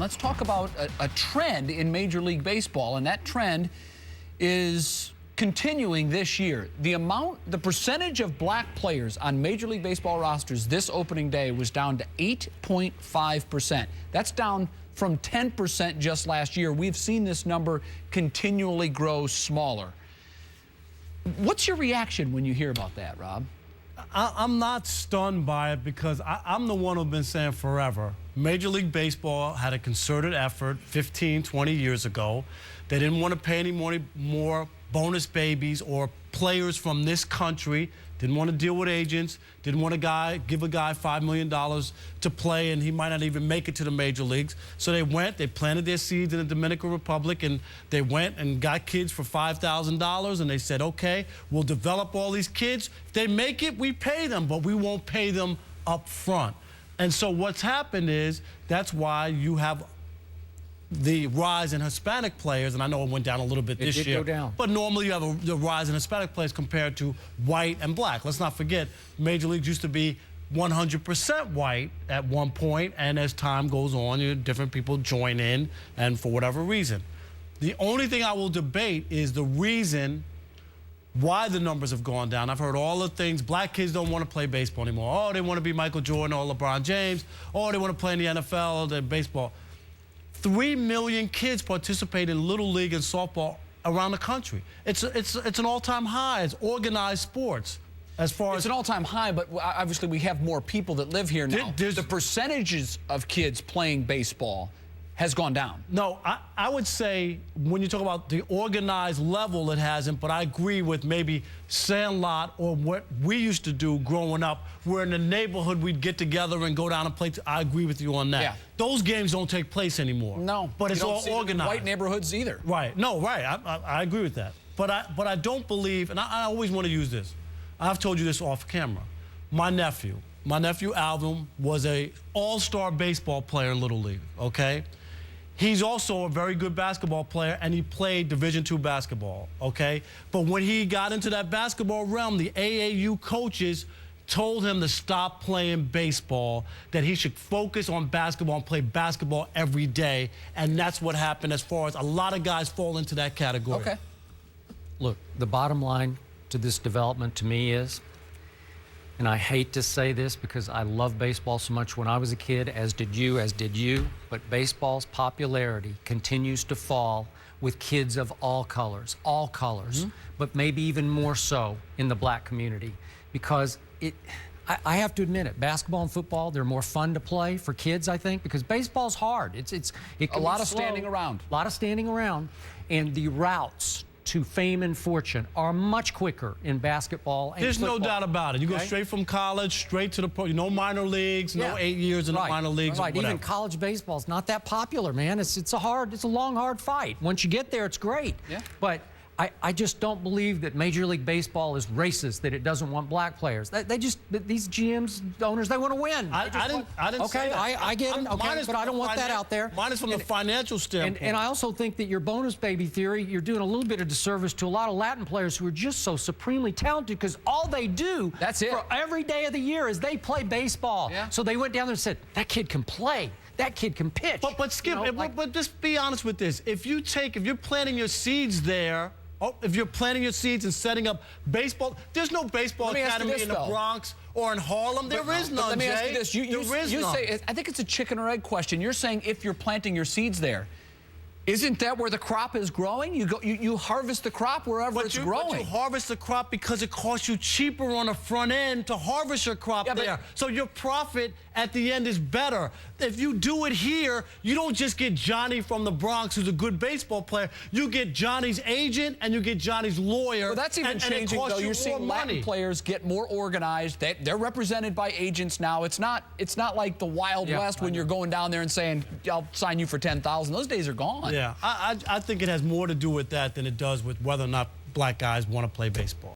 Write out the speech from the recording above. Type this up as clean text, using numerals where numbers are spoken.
let's talk about a trend in Major League Baseball, and that trend is continuing this year. The percentage of black players on Major League Baseball rosters this opening day was down to 8.5%. That's down from 10% just last year. We've seen this number continually grow smaller. What's your reaction when you hear about that, Rob? I'm not stunned by it because I'm the one who's been saying forever. Major League Baseball had a concerted effort 15, 20 years ago. They didn't want to pay any more bonus babies or players from this country. Didn't want to deal with agents. Didn't want to give a guy $5 million to play, and he might not even make it to the major leagues. So they planted their seeds in the Dominican Republic, and they went and got kids for $5,000, and they said, okay, we'll develop all these kids. If they make it, we pay them, but we won't pay them up front. And so what's happened is that's why you have the rise in Hispanic players, and I know it went down a little bit this year. It did go down. But normally you have the rise in Hispanic players compared to white and black. Let's not forget, Major Leagues used to be 100% white at one point, and as time goes on, different people join in, and for whatever reason. The only thing I will debate is the reason why the numbers have gone down. I've heard all the things. Black kids don't want to play baseball anymore. Oh, they want to be Michael Jordan or LeBron James. Oh, they want to play in the NFL or the baseball. 3 million kids participate in Little League and softball around the country. It's an all-time high. It's organized sports. It's an all-time high, but obviously we have more people that live here now. The percentages of kids playing baseball has gone down. No, I would say when you talk about the organized level, it hasn't, but I agree with maybe Sandlot or what we used to do growing up, where in the neighborhood we'd get together and go down and play. I agree with you on that. Yeah. Those games don't take place anymore. No. But it's all organized. In white neighborhoods either. Right. No, right. I agree with that. But I don't believe, and I always want to use this. I've told you this off camera. My nephew Alvin was an all-star baseball player in Little League, okay? He's also a very good basketball player, and he played Division II basketball, okay? But when he got into that basketball realm, the AAU coaches told him to stop playing baseball, that he should focus on basketball and play basketball every day, and that's what happened as far as a lot of guys fall into that category. Okay. Look, the bottom line to this development to me is, and I hate to say this because I love baseball so much when I was a kid, as did you, but baseball's popularity continues to fall with kids of all colors, but maybe even more so in the black community, because I have to admit it, basketball and football, they're more fun to play for kids, I think, because baseball's hard. It can a lot be of slow, standing around. A lot of standing around, and the routes to fame and fortune are much quicker in basketball and There's football. no doubt about it. You go straight from college, straight to the pro. No minor leagues, no 8 years in the minor leagues. Right. Even college baseball is not that popular, man. It's a long, hard fight. Once you get there, it's great. Yeah. But I just don't believe that Major League Baseball is racist, that it doesn't want black players. These GMs, owners, they want to win. I didn't say that. I get it, okay, but I don't want that out there. Mine is from the financial standpoint. And I also think that your bonus baby theory, you're doing a little bit of disservice to a lot of Latin players who are just so supremely talented, because all they do for every day of the year is they play baseball. Yeah. So they went down there and said, that kid can play. That kid can pitch. But Skip, but just be honest with this. If you're planting your seeds there, if you're planting your seeds and setting up baseball, there's no baseball academy in the Bronx or in Harlem. There is none, let me Jay. ask you this. You say, I think it's a chicken or egg question. You're saying if you're planting your seeds there, isn't that where the crop is growing? You harvest the crop wherever it's growing. But you harvest the crop because it costs you cheaper on the front end to harvest your crop there. So your profit at the end is better. If you do it here, you don't just get Johnny from the Bronx, who's a good baseball player. You get Johnny's agent and you get Johnny's lawyer. Well, that's even changing, though. You're seeing Latin players get more organized. They're represented by agents now. It's not like the Wild West when you're going down there and saying, I'll sign you for $10,000. Those days are gone. Yeah, I think it has more to do with that than it does with whether or not black guys want to play baseball.